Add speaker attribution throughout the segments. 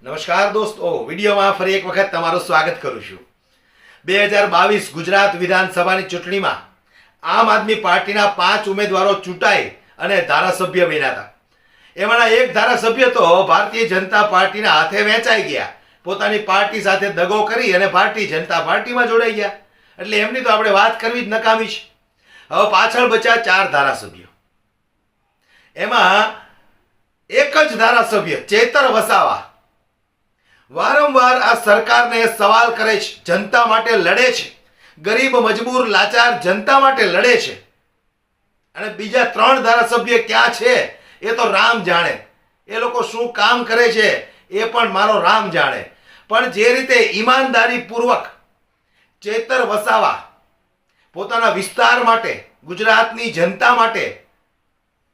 Speaker 1: નમસ્કાર દોસ્તો, વિડીયોમાં ફરી એક વખત તમારું સ્વાગત કરું છું। 2022 ગુજરાત વિધાનસભાની ચૂંટણીમાં આમ આદમી પાર્ટીના 5 ઉમેદવારો ચૂંટાઈ અને ધારાસભ્ય બન્યા હતા। એમાંના એક ધારાસભ્ય તો ભારતીય જનતા પાર્ટીના હાથે વેચાઈ ગયા, પોતાની પાર્ટી સાથે દગો કરી અને ભારતીય જનતા પાર્ટીમાં જોડાઈ ગયા। એટલે એમની તો આપણે વાત કરવી જ નકામી છે। હવે પાછળ બચ્યા 4 ધારાસભ્યો। એમાં એક જ ધારાસભ્ય ચેતર વસાવા વારંવાર આ સરકારને સવાલ કરે છે, જનતા માટે લડે છે, ગરીબ મજબૂર લાચાર જનતા માટે લડે છે। અને બીજા 3 ધારાસભ્ય ક્યાં છે એ તો રામ જાણે, એ લોકો શું કામ કરે છે એ પણ મારો રામ જાણે। પણ જે રીતે ઈમાનદારી પૂર્વક ચેતર વસાવા પોતાના વિસ્તાર માટે, ગુજરાતની જનતા માટે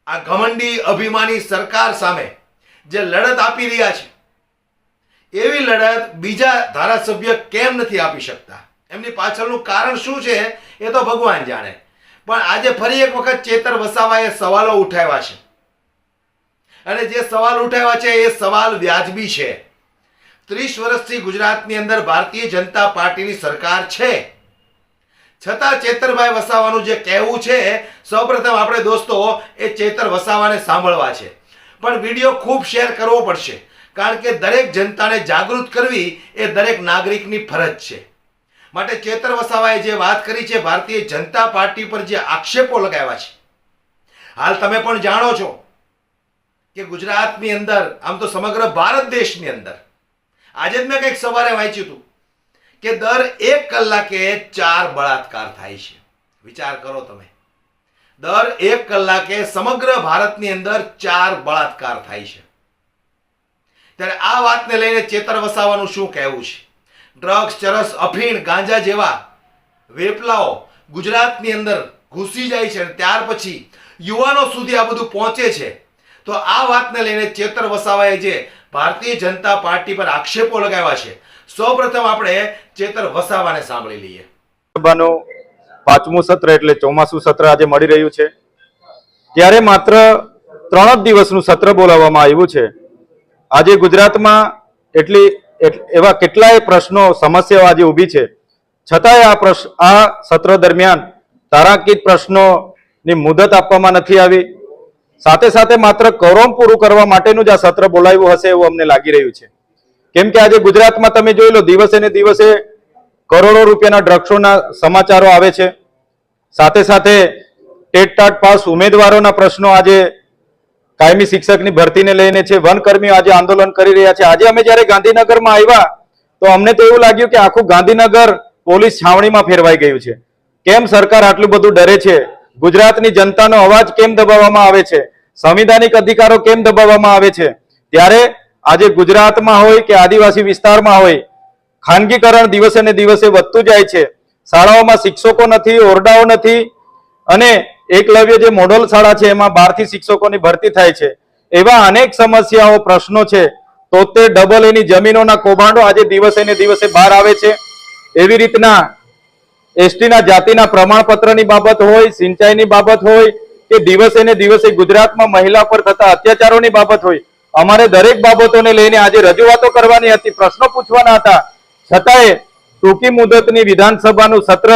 Speaker 1: આ ઘમંડી અભિમાની સરકાર સામે જે લડત આપી રહ્યા છે, એવી લડત બીજા ધારાસભ્ય કેમ નથી આપી શકતા? એમની પાછળનું કારણ શું છે એ તો ભગવાન જાણે। પણ આજે ફરી એક વખત ચેતર વસાવાએ સવાલો ઉઠાવ્યા છે, અને જે સવાલ ઉઠાવ્યા છે એ સવાલ વ્યાજબી છે। 30 વર્ષથી ગુજરાતની અંદર ભારતીય જનતા પાર્ટીની સરકાર છે, છતાં ચેતરભાઈ વસાવાનું જે કહેવું છે, સૌપ્રથમ આપણે દોસ્તો એ ચેતર વસાવાને સાંભળવા છે। પણ વિડીયો ખૂબ શેર કરવો પડશે, કારણ કે દરેક જનતાને જાગૃત કરવી એ દરેક નાગરિકની ફરજ છે। માટે ચેતર વસાવાએ જે વાત કરી છે, ભારતીય જનતા પાર્ટી પર જે આક્ષેપો લગાવ્યા છે, હાલ તમે પણ જાણો છો કે ગુજરાતની અંદર, આમ તો સમગ્ર ભારત દેશની અંદર, આજે જ મેં કંઈક સવારે વાંચ્યું હતું કે દર 1 કલાકે 4 બળાત્કાર થાય છે। વિચાર કરો તમે, દર 1 કલાકે સમગ્ર ભારતની અંદર 4 બળાત્કાર થાય છે। ત્યારે આ વાતને લઈને ચેતર વસાવાનું શું કહેવું છે? ડ્રગ્સ, ચરસ, અફીણ, ગાંજા જેવા વેપલાઓ ગુજરાતની અંદર ઘૂસી જાય છે, ત્યાર પછી યુવાનો સુધી આ બધું પહોંચે છે। તો આ વાતને લઈને ચેતર વસાવાએ જે ભારતીય જનતા પાર્ટી પર આક્ષેપો લગાવ્યા છે, સૌપ્રથમ આપણે ચેતર વસાવાને સાંભળી લઈએ।
Speaker 2: સભાનું 5મું સત્ર એટલે ચોમાસું સત્ર આજે મળી રહ્યું છે, ત્યારે માત્ર 3 જ દિવસનું સત્ર બોલાવવામાં આવ્યું છે। આજે ગુજરાતમાં એવા કેટલાય પ્રશ્નો, સમસ્યાઓ આજે ઊભી છે, છતાંય આ સત્ર દરમિયાન તારાંકિત પ્રશ્નોની મુદત આપવામાં નથી આવી। સાથે સાથે માત્ર કોરમ પૂરું કરવા માટેનું જ આ સત્ર બોલાવ્યું હશે એવું અમને લાગી રહ્યું છે। કેમ કે આજે ગુજરાતમાં તમે જોઈ લો, દિવસે ને દિવસે કરોડો રૂપિયાના ડ્રગ્સોના સમાચારો આવે છે। સાથે સાથે ટેટ પાસ ઉમેદવારોના પ્રશ્નો આજે કાયમી શિક્ષકની ભરતીને લઈને છે, વનકર્મીઓ આજે આંદોલન કરી રહ્યા છે। આજે અમે જ્યારે ગાંધીનગરમાં આવ્યા તો અમને તો એવું લાગ્યું કે આખું ગાંધીનગર પોલીસ છાવણીમાં ફેરવાઈ ગયું છે। કેમ સરકાર આટલું બધું ડરે છે? ગુજરાતની જનતાનો અવાજ કેમ દબાવવામાં આવે છે? સંવિધાનિક અધિકારો કેમ દબાવવામાં આવે છે? ત્યારે આજે ગુજરાતમાં હોય કે આદિવાસી વિસ્તારમાં હોય, ખાનગીકરણ દિવસે ને દિવસે વધતું જાય છે। શાળાઓમાં શિક્ષકો નથી, ઓરડાઓ નથી, અને એકલવ્ય જે મોડલ શાળા છે એમાં 12થી શિક્ષકોની ભરતી થાય છે। એવા અનેક સમસ્યાઓ, પ્રશ્નો છે। તો તે ડબલ એની જમીનોના કૌભાંડો આજે દિવસે ને દિવસે બહાર આવે છે। એવી રીતના એસટીના જાતિના પ્રમાણપત્રની બાબત હોય, સિંચાઈની બાબત હોય, કે દિવસે ને દિવસે ગુજરાતમાં મહિલા પર થતા અત્યાચારોની બાબત હોય, અમારે દરેક બાબતોને લઈને આજે રજૂઆતો કરવાની હતી, પ્રશ્નો પૂછવાના હતા, છતાંય ટૂંકી મુદતની વિધાનસભાનું સત્ર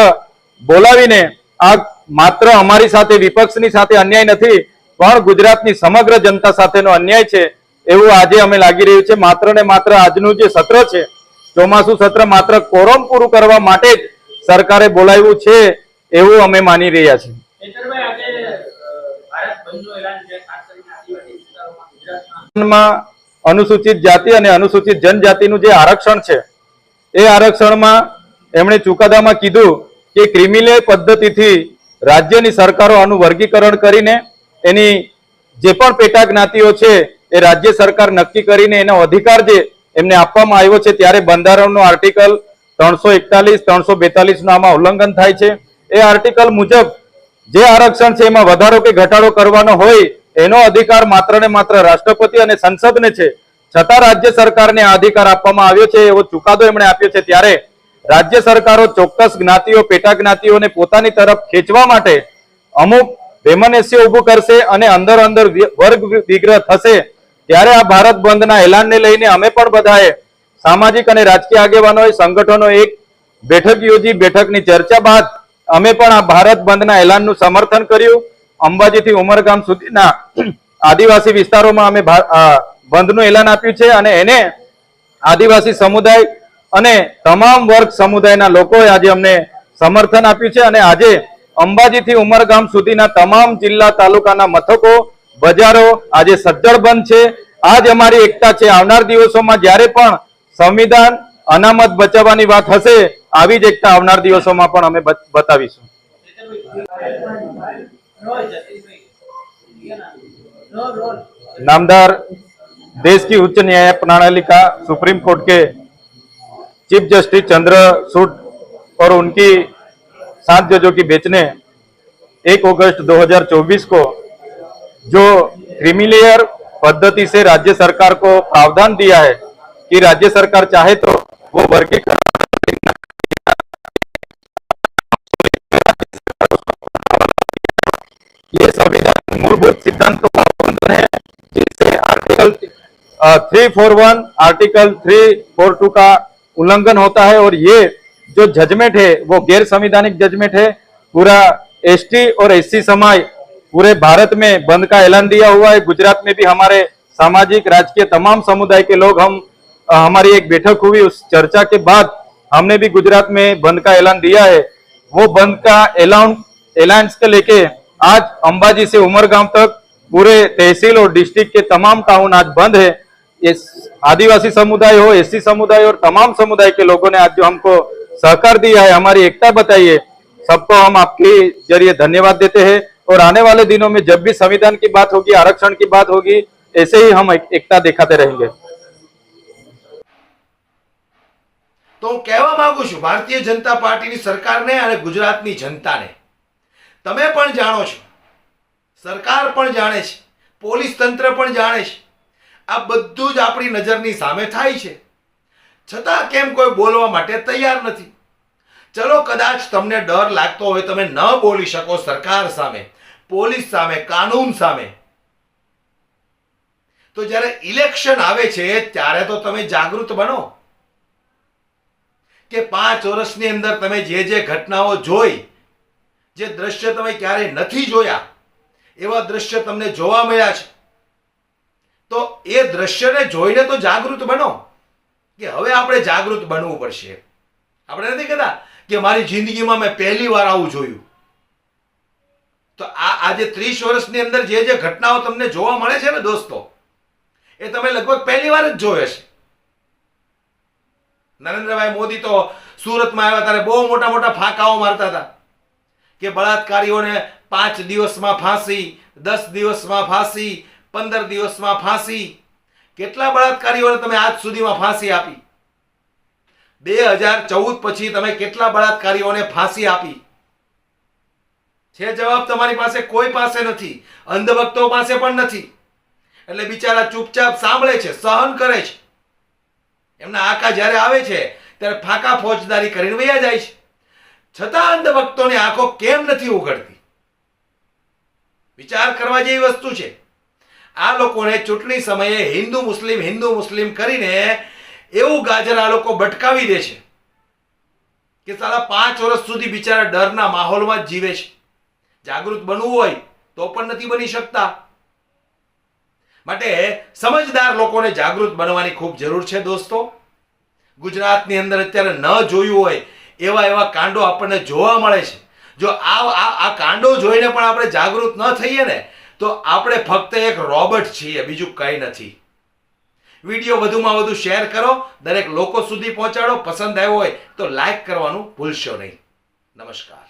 Speaker 2: બોલાવીને આ માત્ર અમારી સાથે, વિપક્ષની સાથે અન્યાય નથી, પણ ગુજરાતની સમગ્ર જનતા સાથેનો અન્યાય છે એવું આજે અમે લાગી રહ્યું છે। માત્ર ને માત્ર આજનું જે સત્ર છે, ચોમાસું સત્ર, માત્ર કોરમ પૂરું કરવા માટે જ સરકારે બોલાવ્યું છે એવું અમે માની રહ્યા છીએ। અનુસૂચિત જાતિ અને અનુસૂચિત જનજાતિનું જે આરક્ષણ છે, એ આરક્ષણમાં એમણે ચુકાદામાં કીધું કે ક્રિમિનલ પદ્ધતિથી રાજ્યની સરકારો આનું વર્ગીકરણ કરીને એની જે પણ પેટા જ્ઞાતિઓ છે એ રાજ્ય સરકાર નક્કી કરીને એનો અધિકાર જે એમને આપવામાં આવ્યો છે, ત્યારે બંધારણનો આર્ટિકલ 341, 342 નું આમાં ઉલ્લંઘન થાય છે। એ આર્ટિકલ મુજબ જે આરક્ષણ છે એમાં વધારો કે ઘટાડો કરવાનો હોય એનો અધિકાર માત્ર ને માત્ર રાષ્ટ્રપતિ અને સંસદને છે, છતાં રાજ્ય સરકારને આ અધિકાર આપવામાં આવ્યો છે એવો ચુકાદો એમણે આપ્યો છે। ત્યારે રાજ્ય સરકારો ચોક્કસ જ્ઞાતિઓ, પેટા જ્ઞાતિઓને પોતાની તરફ ખેંચવા માટે અમુક વેમનસ્ય ઊભું કરશે અને અંદર વર્ગ વિગ્રહ થશે ત્યારે આ ભારત બંધના એલાનને લઈને અમે પણ બધાએ સામાજિક અને રાજકીય આગેવાનોએ સંગઠનો એક બેઠક યોજી. બેઠકની ચર્ચા બાદ અમે પણ આ ભારત બંધના એલાનનું સમર્થન કર્યું. અંબાજીથી ઉમરગામ સુધીના આદિવાસી વિસ્તારોમાં અમે બંધનું એલાન આપ્યું છે અને એને આદિવાસી સમુદાય અને તમામ વર્ગ સમુદાયના લોકોએ આજે અમને સમર્થન આપ્યું છે અને આજે અંબાજીથી ઉમરગામ સુધીના તમામ જિલ્લા તાલુકાના મથકો બજારો આજે સજ્જડ બંધ છે. આ જ અમારી એકતા છે. આવનાર દિવસોમાં જ્યારે પણ સંવિધાન અનામત બચાવવાની વાત હશે આવી જ એકતા આવનાર દિવસોમાં પણ અમે બતાવીશું. नामदार देश की उच्च न्याय प्रणाली का सुप्रीम कोर्ट के चीफ जस्टिस चंद्रचूड़ और उनकी 7 जजों की बेंच ने 1 अगस्त 2024 को जो क्रीमिलेयर पद्धति से राज्य सरकार को प्रावधान दिया है कि राज्य सरकार चाहे तो वो वर्गीकरण ये संविधान मूलभूत सिद्धांतों का उल्लंघन है, जिससे आर्टिकल 341 आर्टिकल 342 का उल्लंघन होता है और ये जो जजमेंट है वो गैर संवैधानिक जजमेंट है. पूरा एसटी और एससी समाज पूरे भारत में बंद का ऐलान दिया हुआ है. गुजरात में भी हमारे सामाजिक राजकीय तमाम समुदाय के लोग हमारी एक बैठक हुई. उस चर्चा के बाद हमने भी गुजरात में बंद का ऐलान दिया है. वो बंद का ऐलान के लेके आज अंबाजी से उमरगाम तक पूरे तहसील और डिस्ट्रिक्ट के तमाम टाउन आज बंद है. इस आदिवासी समुदाय हो, एससी समुदाय और तमाम समुदाय के लोगों ने आज जो हमको सहकार दिया है, हमारी एकता बताई है, सबको हम आपके जरिए धन्यवाद देते हैं. और आने वाले दिनों में जब भी संविधान की बात होगी, आरक्षण की बात होगी, ऐसे ही हम एकता दिखाते रहेंगे.
Speaker 1: તો હું કહેવા માંગુ છું ભારતીય જનતા પાર્ટીની સરકારને અને ગુજરાતની જનતાને, તમે પણ જાણો છો, સરકાર પણ જાણે છે, પોલીસ તંત્ર પણ જાણે છે, આ બધું જ આપણી નજરની સામે થાય છે, છતાં કેમ કોઈ બોલવા માટે તૈયાર નથી. ચલો કદાચ તમને ડર લાગતો હોય, તમે ન બોલી શકો સરકાર સામે, પોલીસ સામે, કાનૂન સામે, તો જ્યારે ઇલેક્શન આવે છે ત્યારે તો તમે જાગૃત બનો કે 5 વર્ષની અંદર તમે જે ઘટનાઓ જોઈ, જે દ્રશ્ય તમે ક્યારેય નથી જોયા એવા દ્રશ્ય તમને જોવા મળ્યા છે, તો એ દ્રશ્યને જોઈને તો જાગૃત બનો કે હવે આપણે જાગૃત બનવું પડશે. આપણે નથી કહેતા કે મારી જિંદગીમાં મેં પહેલી વાર આવું જોયું. તો આજે 30 વર્ષની અંદર જે ઘટનાઓ તમને જોવા મળે છે ને દોસ્તો, એ તમે લગભગ પહેલી વાર જ જોયો છે. નરેન્દ્રભાઈ મોદી તો સુરતમાં આવ્યા ત્યારે બહુ મોટા મોટા ફાંકાઓ મારતા હતા કે બળાત્કારીઓને 5 દિવસમાં ફાંસી, 10 દિવસમાં ફાંસી, 15 દિવસમાં ફાંસી. કેટલા બળાત્કારીઓને તમે આજ સુધીમાં ફાંસી આપી? 2014 પછી તમે કેટલા બળાત્કારીઓને ફાંસી આપી છે? જવાબ તમારી પાસે કોઈ પાસે નથી, અંધભક્તો પાસે પણ નથી. એટલે બિચારા ચૂપચાપ સાંભળે છે, સહન કરે છે. એમના આકા જ્યારે આવે છે ત્યારે ફાંકા ફોજદારી કરીને વયા જાય છે. છતાં અંધભક્તોની આંખો કેમ નથી ઉઘડતી? વિચાર કરવા જેવી વસ્તુ છે. આ લોકોને ચૂંટણી સમયે હિન્દુ મુસ્લિમ કરીને એવું ગાજર આ લોકો ભટકાવી દે છે કે સાલા 5 વર્ષ સુધી બિચારા ડરના માહોલમાં જ જીવે છે. જાગૃત બનવું હોય તો પણ નથી બની શકતા. માટે સમજદાર લોકોને જાગૃત બનવાની ખૂબ જરૂર છે દોસ્તો. ગુજરાતની અંદર અત્યારે ન જોયું હોય એવા કાંડો આપણને જોવા મળે છે. જો આ કાંડો જોઈને પણ આપણે જાગૃત ન થઈએ ને તો આપણે ફક્ત એક રોબોટ છીએ, બીજું કંઈ નથી. વિડીયો વધુમાં વધુ શેર કરો, દરેક લોકો સુધી પહોંચાડો. પસંદ આવ્યો હોય તો લાઈક કરવાનું ભૂલશો નહીં. નમસ્કાર.